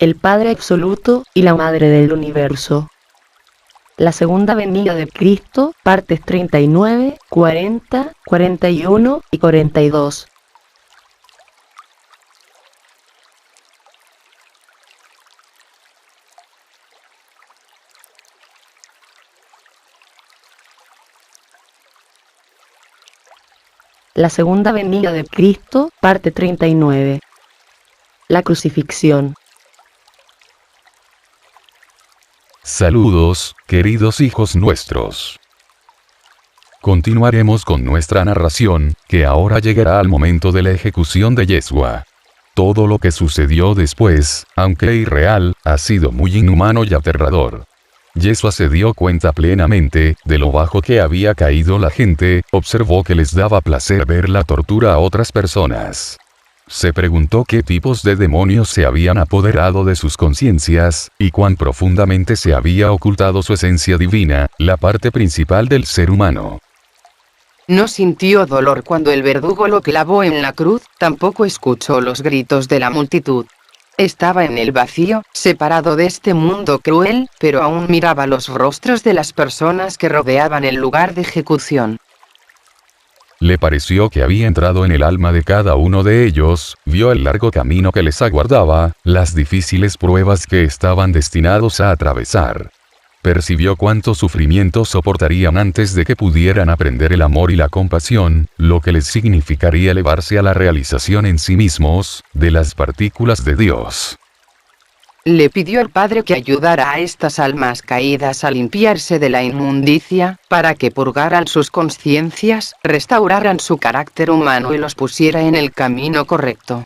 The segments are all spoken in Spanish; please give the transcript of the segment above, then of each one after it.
el Padre absoluto y la Madre del universo. La segunda venida de Cristo, partes 39, 40, 41 y 42. La segunda venida de Cristo, parte 39. La crucifixión. Saludos, queridos hijos nuestros. Continuaremos con nuestra narración, que ahora llegará al momento de la ejecución de Yeshua. Todo lo que sucedió después, aunque irreal, ha sido muy inhumano y aterrador. Yeshua se dio cuenta plenamente de lo bajo que había caído la gente, observó que les daba placer ver la tortura a otras personas. Se preguntó qué tipos de demonios se habían apoderado de sus conciencias, y cuán profundamente se había ocultado su esencia divina, la parte principal del ser humano. No sintió dolor cuando el verdugo lo clavó en la cruz, tampoco escuchó los gritos de la multitud. Estaba en el vacío, separado de este mundo cruel, pero aún miraba los rostros de las personas que rodeaban el lugar de ejecución. Le pareció que había entrado en el alma de cada uno de ellos, vio el largo camino que les aguardaba, las difíciles pruebas que estaban destinados a atravesar. Percibió cuánto sufrimiento soportarían antes de que pudieran aprender el amor y la compasión, lo que les significaría elevarse a la realización en sí mismos, de las partículas de Dios. Le pidió al Padre que ayudara a estas almas caídas a limpiarse de la inmundicia, para que purgaran sus conciencias, restauraran su carácter humano y los pusiera en el camino correcto.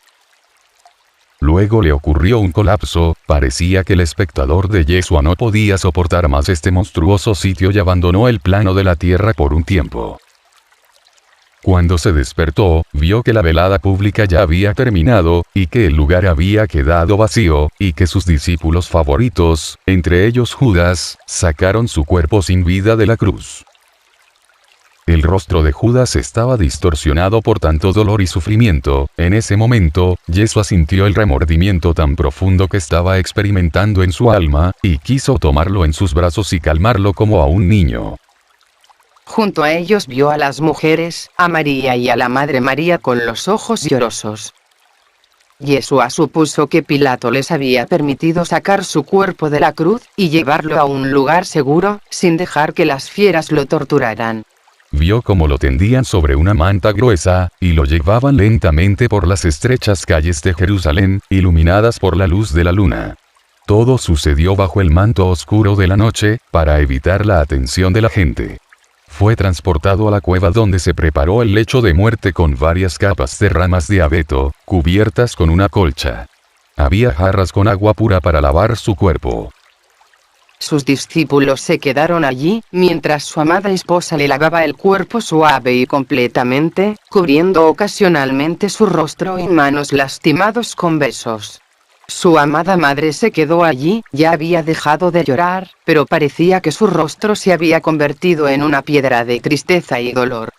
Luego le ocurrió un colapso, parecía que el espectador de Yeshua no podía soportar más este monstruoso sitio y abandonó el plano de la tierra por un tiempo. Cuando se despertó, vio que la velada pública ya había terminado, y que el lugar había quedado vacío, y que sus discípulos favoritos, entre ellos Judas, sacaron su cuerpo sin vida de la cruz. El rostro de Judas estaba distorsionado por tanto dolor y sufrimiento. En ese momento, Yeshua sintió el remordimiento tan profundo que estaba experimentando en su alma, y quiso tomarlo en sus brazos y calmarlo como a un niño. Junto a ellos vio a las mujeres, a María y a la Madre María con los ojos llorosos. Yeshua supuso que Pilato les había permitido sacar su cuerpo de la cruz, y llevarlo a un lugar seguro, sin dejar que las fieras lo torturaran. Vio cómo lo tendían sobre una manta gruesa, y lo llevaban lentamente por las estrechas calles de Jerusalén, iluminadas por la luz de la luna. Todo sucedió bajo el manto oscuro de la noche, para evitar la atención de la gente. Fue transportado a la cueva donde se preparó el lecho de muerte con varias capas de ramas de abeto, cubiertas con una colcha. Había jarras con agua pura para lavar su cuerpo. Sus discípulos se quedaron allí, mientras su amada esposa le lavaba el cuerpo suave y completamente, cubriendo ocasionalmente su rostro y manos lastimados con besos. Su amada madre se quedó allí, ya había dejado de llorar, pero parecía que su rostro se había convertido en una piedra de tristeza y dolor.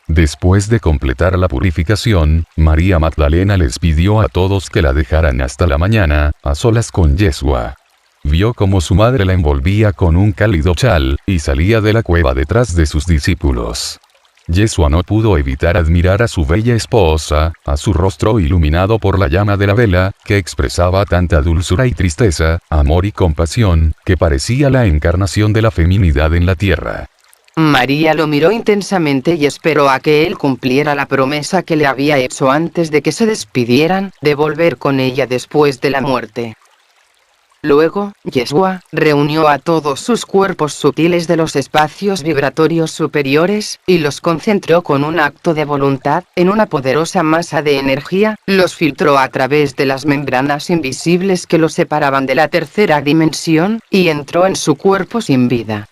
Después de completar la purificación, María Magdalena les pidió a todos que la dejaran hasta la mañana, a solas con Yeshua. Vio cómo su madre la envolvía con un cálido chal, y salía de la cueva detrás de sus discípulos. Yeshua no pudo evitar admirar a su bella esposa, a su rostro iluminado por la llama de la vela, que expresaba tanta dulzura y tristeza, amor y compasión, que parecía la encarnación de la feminidad en la tierra. María lo miró intensamente y esperó a que él cumpliera la promesa que le había hecho antes de que se despidieran, de volver con ella después de la muerte. Luego, Yeshua reunió a todos sus cuerpos sutiles de los espacios vibratorios superiores, y los concentró con un acto de voluntad, en una poderosa masa de energía, los filtró a través de las membranas invisibles que los separaban de la tercera dimensión, y entró en su cuerpo sin vida.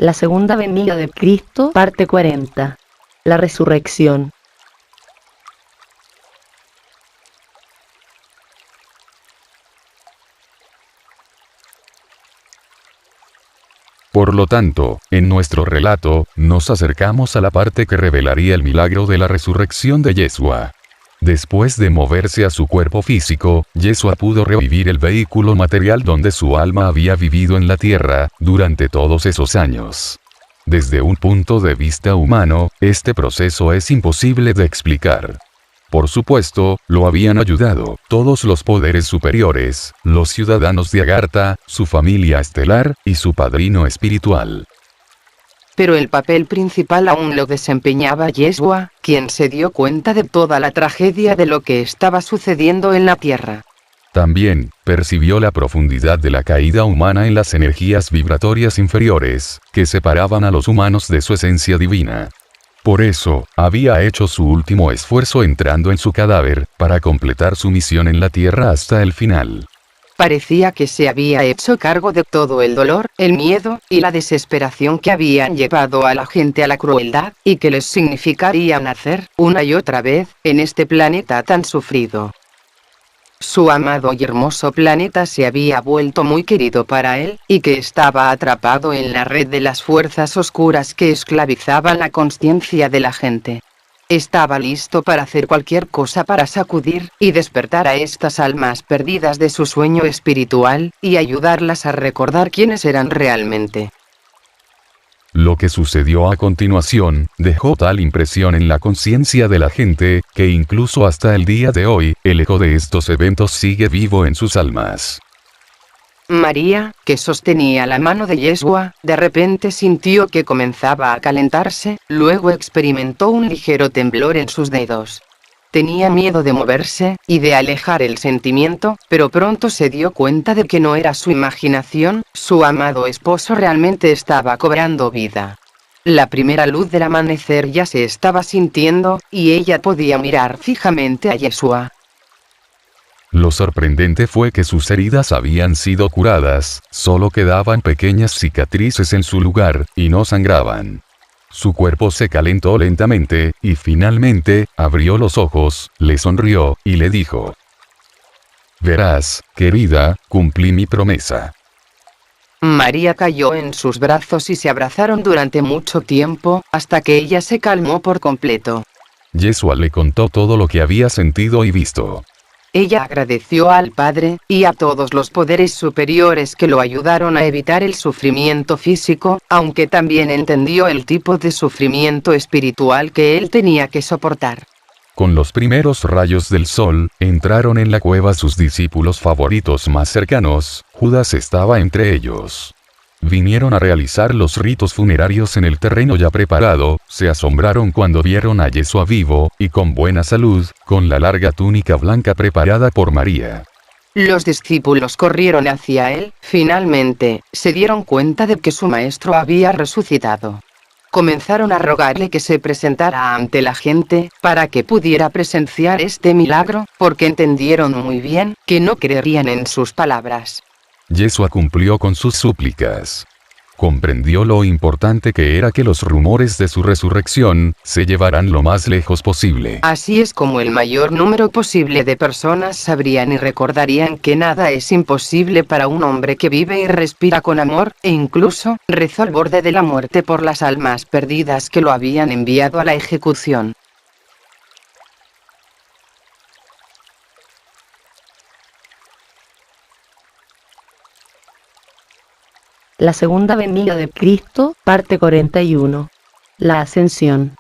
La segunda venida de Cristo, parte 40. La resurrección. Por lo tanto, en nuestro relato, nos acercamos a la parte que revelaría el milagro de la resurrección de Yeshua. Después de moverse a su cuerpo físico, Yeshua pudo revivir el vehículo material donde su alma había vivido en la tierra, durante todos esos años. Desde un punto de vista humano, este proceso es imposible de explicar. Por supuesto, lo habían ayudado todos los poderes superiores, los ciudadanos de Agartha, su familia estelar, y su padrino espiritual. Pero el papel principal aún lo desempeñaba Yeshua, quien se dio cuenta de toda la tragedia de lo que estaba sucediendo en la tierra. También, percibió la profundidad de la caída humana en las energías vibratorias inferiores, que separaban a los humanos de su esencia divina. Por eso, había hecho su último esfuerzo entrando en su cadáver, para completar su misión en la tierra hasta el final. Parecía que se había hecho cargo de todo el dolor, el miedo, y la desesperación que habían llevado a la gente a la crueldad, y que les significaría nacer, una y otra vez, en este planeta tan sufrido. Su amado y hermoso planeta se había vuelto muy querido para él, y que estaba atrapado en la red de las fuerzas oscuras que esclavizaban la consciencia de la gente. Estaba listo para hacer cualquier cosa para sacudir y despertar a estas almas perdidas de su sueño espiritual, y ayudarlas a recordar quiénes eran realmente. Lo que sucedió a continuación, dejó tal impresión en la conciencia de la gente, que incluso hasta el día de hoy, el eco de estos eventos sigue vivo en sus almas. María, que sostenía la mano de Yeshua, de repente sintió que comenzaba a calentarse, luego experimentó un ligero temblor en sus dedos. Tenía miedo de moverse, y de alejar el sentimiento, pero pronto se dio cuenta de que no era su imaginación, su amado esposo realmente estaba cobrando vida. La primera luz del amanecer ya se estaba sintiendo, y ella podía mirar fijamente a Yeshua. Lo sorprendente fue que sus heridas habían sido curadas, solo quedaban pequeñas cicatrices en su lugar, y no sangraban. Su cuerpo se calentó lentamente, y finalmente, abrió los ojos, le sonrió, y le dijo: «Verás, querida, cumplí mi promesa». María cayó en sus brazos y se abrazaron durante mucho tiempo, hasta que ella se calmó por completo. Yeshua le contó todo lo que había sentido y visto. Ella agradeció al Padre, y a todos los poderes superiores que lo ayudaron a evitar el sufrimiento físico, aunque también entendió el tipo de sufrimiento espiritual que él tenía que soportar. Con los primeros rayos del sol, entraron en la cueva sus discípulos favoritos más cercanos, Judas estaba entre ellos. Vinieron a realizar los ritos funerarios en el terreno ya preparado, se asombraron cuando vieron a Yeshua vivo, y con buena salud, con la larga túnica blanca preparada por María. Los discípulos corrieron hacia él, finalmente, se dieron cuenta de que su maestro había resucitado. Comenzaron a rogarle que se presentara ante la gente, para que pudiera presenciar este milagro, porque entendieron muy bien, que no creerían en sus palabras. Yeshua cumplió con sus súplicas. Comprendió lo importante que era que los rumores de su resurrección se llevaran lo más lejos posible. Así es como el mayor número posible de personas sabrían y recordarían que nada es imposible para un hombre que vive y respira con amor, e incluso rezó al borde de la muerte por las almas perdidas que lo habían enviado a la ejecución. La segunda venida de Cristo, parte 41. La ascensión.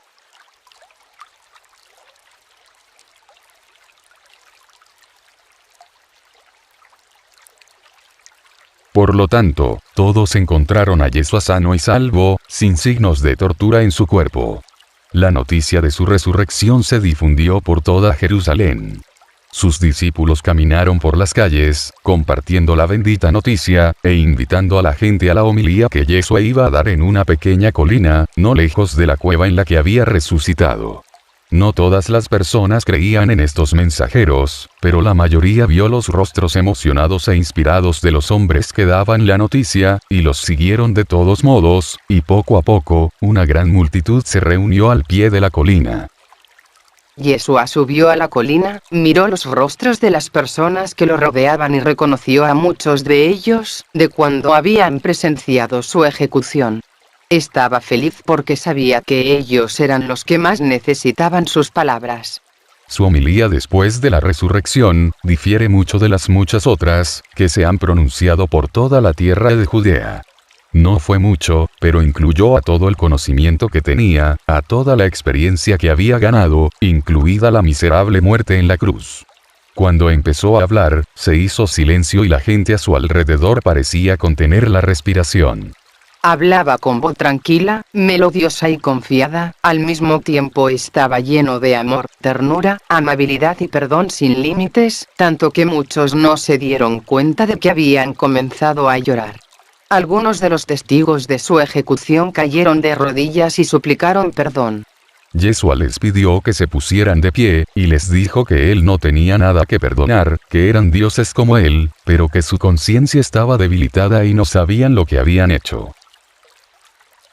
Por lo tanto, todos encontraron a Yeshua sano y salvo, sin signos de tortura en su cuerpo. La noticia de su resurrección se difundió por toda Jerusalén. Sus discípulos caminaron por las calles, compartiendo la bendita noticia, e invitando a la gente a la homilía que Yeshua iba a dar en una pequeña colina, no lejos de la cueva en la que había resucitado. No todas las personas creían en estos mensajeros, pero la mayoría vio los rostros emocionados e inspirados de los hombres que daban la noticia, y los siguieron de todos modos, y poco a poco, una gran multitud se reunió al pie de la colina. Yeshua subió a la colina, miró los rostros de las personas que lo rodeaban y reconoció a muchos de ellos, de cuando habían presenciado su ejecución. Estaba feliz porque sabía que ellos eran los que más necesitaban sus palabras. Su homilía después de la resurrección difiere mucho de las muchas otras que se han pronunciado por toda la tierra de Judea. No fue mucho, pero incluyó a todo el conocimiento que tenía, a toda la experiencia que había ganado, incluida la miserable muerte en la cruz. Cuando empezó a hablar, se hizo silencio y la gente a su alrededor parecía contener la respiración. Hablaba con voz tranquila, melodiosa y confiada, al mismo tiempo estaba lleno de amor, ternura, amabilidad y perdón sin límites, tanto que muchos no se dieron cuenta de que habían comenzado a llorar. Algunos de los testigos de su ejecución cayeron de rodillas y suplicaron perdón. Yeshua les pidió que se pusieran de pie, y les dijo que él no tenía nada que perdonar, que eran dioses como él, pero que su conciencia estaba debilitada y no sabían lo que habían hecho.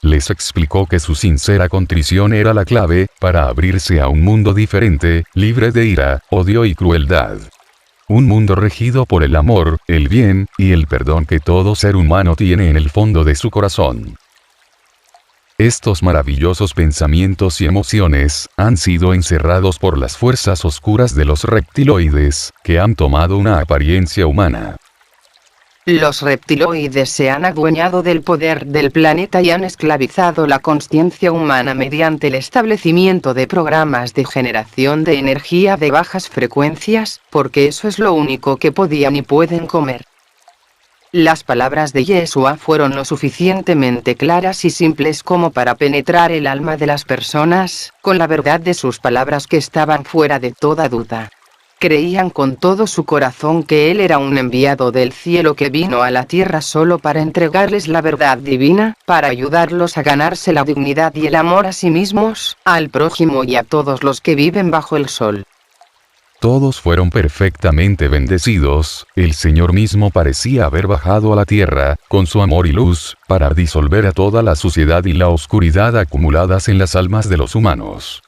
Les explicó que su sincera contrición era la clave para abrirse a un mundo diferente, libre de ira, odio y crueldad. Un mundo regido por el amor, el bien, y el perdón que todo ser humano tiene en el fondo de su corazón. Estos maravillosos pensamientos y emociones han sido encerrados por las fuerzas oscuras de los reptiloides, que han tomado una apariencia humana. Los reptiloides se han adueñado del poder del planeta y han esclavizado la consciencia humana mediante el establecimiento de programas de generación de energía de bajas frecuencias, porque eso es lo único que podían y pueden comer. Las palabras de Yeshua fueron lo suficientemente claras y simples como para penetrar el alma de las personas, con la verdad de sus palabras que estaban fuera de toda duda. Creían con todo su corazón que él era un enviado del cielo que vino a la tierra solo para entregarles la verdad divina, para ayudarlos a ganarse la dignidad y el amor a sí mismos, al prójimo y a todos los que viven bajo el sol. Todos fueron perfectamente bendecidos, el Señor mismo parecía haber bajado a la tierra, con su amor y luz, para disolver a toda la suciedad y la oscuridad acumuladas en las almas de los humanos.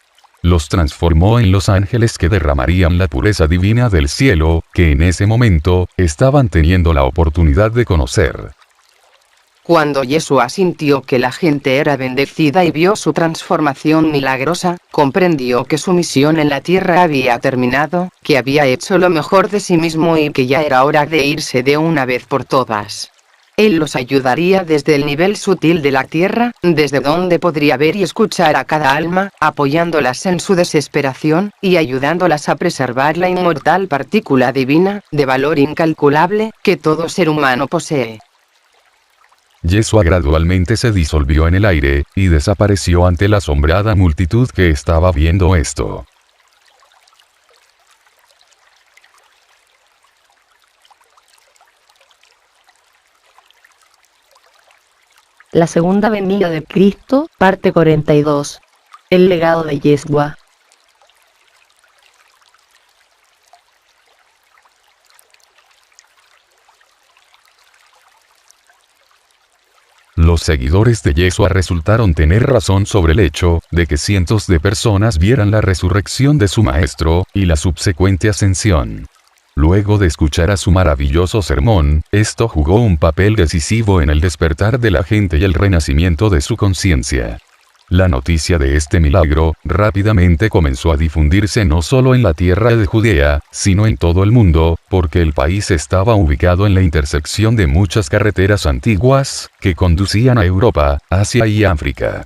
Los transformó en los ángeles que derramarían la pureza divina del cielo, que en ese momento, estaban teniendo la oportunidad de conocer. Cuando Yeshua sintió que la gente era bendecida y vio su transformación milagrosa, comprendió que su misión en la tierra había terminado, que había hecho lo mejor de sí mismo y que ya era hora de irse de una vez por todas. Él los ayudaría desde el nivel sutil de la tierra, desde donde podría ver y escuchar a cada alma, apoyándolas en su desesperación, y ayudándolas a preservar la inmortal partícula divina, de valor incalculable, que todo ser humano posee. Yeshua gradualmente se disolvió en el aire, y desapareció ante la asombrada multitud que estaba viendo esto. La segunda venida de Cristo, parte 42. El legado de Yeshua. Los seguidores de Yeshua resultaron tener razón sobre el hecho de que cientos de personas vieran la resurrección de su maestro, y la subsecuente ascensión. Luego de escuchar a su maravilloso sermón, esto jugó un papel decisivo en el despertar de la gente y el renacimiento de su conciencia. La noticia de este milagro rápidamente comenzó a difundirse no solo en la tierra de Judea, sino en todo el mundo, porque el país estaba ubicado en la intersección de muchas carreteras antiguas, que conducían a Europa, Asia y África.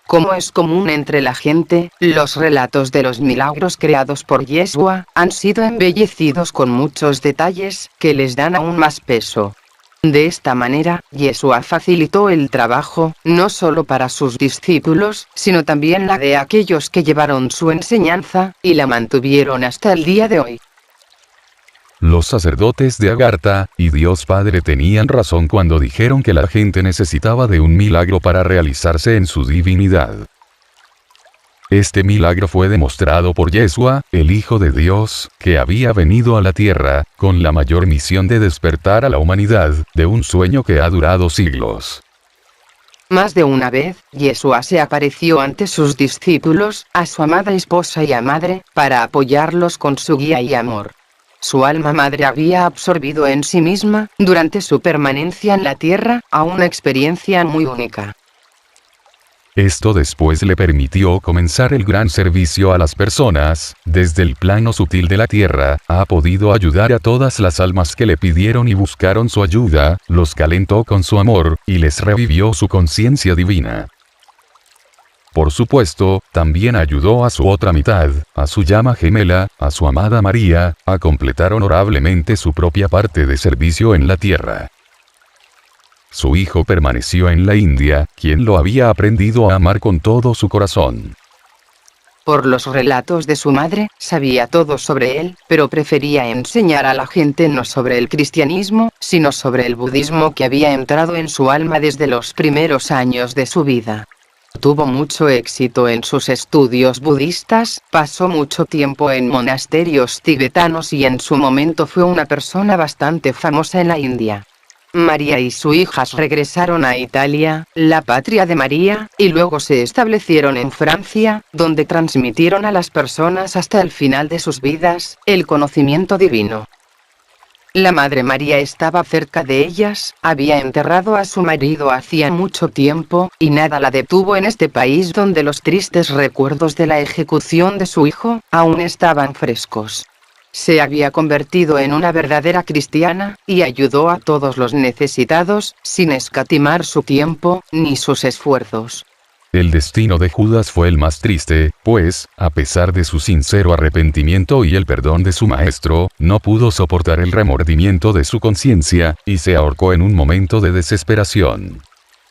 Como es común entre la gente, los relatos de los milagros creados por Yeshua han sido embellecidos con muchos detalles que les dan aún más peso. De esta manera, Yeshua facilitó el trabajo, no solo para sus discípulos, sino también la de aquellos que llevaron su enseñanza, y la mantuvieron hasta el día de hoy. Los sacerdotes de Agartha y Dios Padre tenían razón cuando dijeron que la gente necesitaba de un milagro para realizarse en su divinidad. Este milagro fue demostrado por Yeshua, el Hijo de Dios, que había venido a la tierra, con la mayor misión de despertar a la humanidad, de un sueño que ha durado siglos. Más de una vez, Yeshua se apareció ante sus discípulos, a su amada esposa y a madre, para apoyarlos con su guía y amor. Su alma madre había absorbido en sí misma, durante su permanencia en la tierra, a una experiencia muy única. Esto después le permitió comenzar el gran servicio a las personas. Desde el plano sutil de la tierra, ha podido ayudar a todas las almas que le pidieron y buscaron su ayuda, los calentó con su amor, y les revivió su conciencia divina. Por supuesto, también ayudó a su otra mitad, a su llama gemela, a su amada María, a completar honorablemente su propia parte de servicio en la tierra. Su hijo permaneció en la India, quien lo había aprendido a amar con todo su corazón. Por los relatos de su madre, sabía todo sobre él, pero prefería enseñar a la gente no sobre el cristianismo, sino sobre el budismo que había entrado en su alma desde los primeros años de su vida. Tuvo mucho éxito en sus estudios budistas, pasó mucho tiempo en monasterios tibetanos y en su momento fue una persona bastante famosa en la India. María y su hija regresaron a Italia, la patria de María, y luego se establecieron en Francia, donde transmitieron a las personas hasta el final de sus vidas, el conocimiento divino. La Madre María estaba cerca de ellas, había enterrado a su marido hacía mucho tiempo, y nada la detuvo en este país donde los tristes recuerdos de la ejecución de su hijo, aún estaban frescos. Se había convertido en una verdadera cristiana, y ayudó a todos los necesitados, sin escatimar su tiempo, ni sus esfuerzos. El destino de Judas fue el más triste, pues, a pesar de su sincero arrepentimiento y el perdón de su maestro, no pudo soportar el remordimiento de su conciencia, y se ahorcó en un momento de desesperación.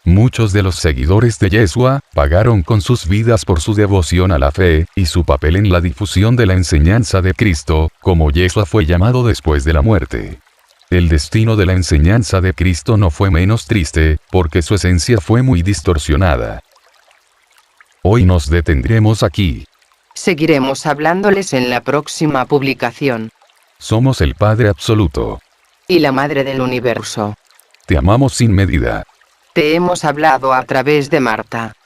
Muchos de los seguidores de Yeshua pagaron con sus vidas por su devoción a la fe, y su papel en la difusión de la enseñanza de Cristo, como Yeshua fue llamado después de la muerte. El destino de la enseñanza de Cristo no fue menos triste, porque su esencia fue muy distorsionada. Hoy nos detendremos aquí. Seguiremos hablándoles en la próxima publicación. Somos el Padre Absoluto. Y la Madre del Universo. Te amamos sin medida. Te hemos hablado a través de Marta.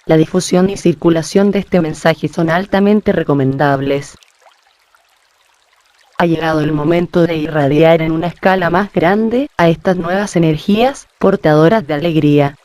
La difusión y circulación de este mensaje son altamente recomendables. Ha llegado el momento de irradiar en una escala más grande a estas nuevas energías, portadoras de alegría.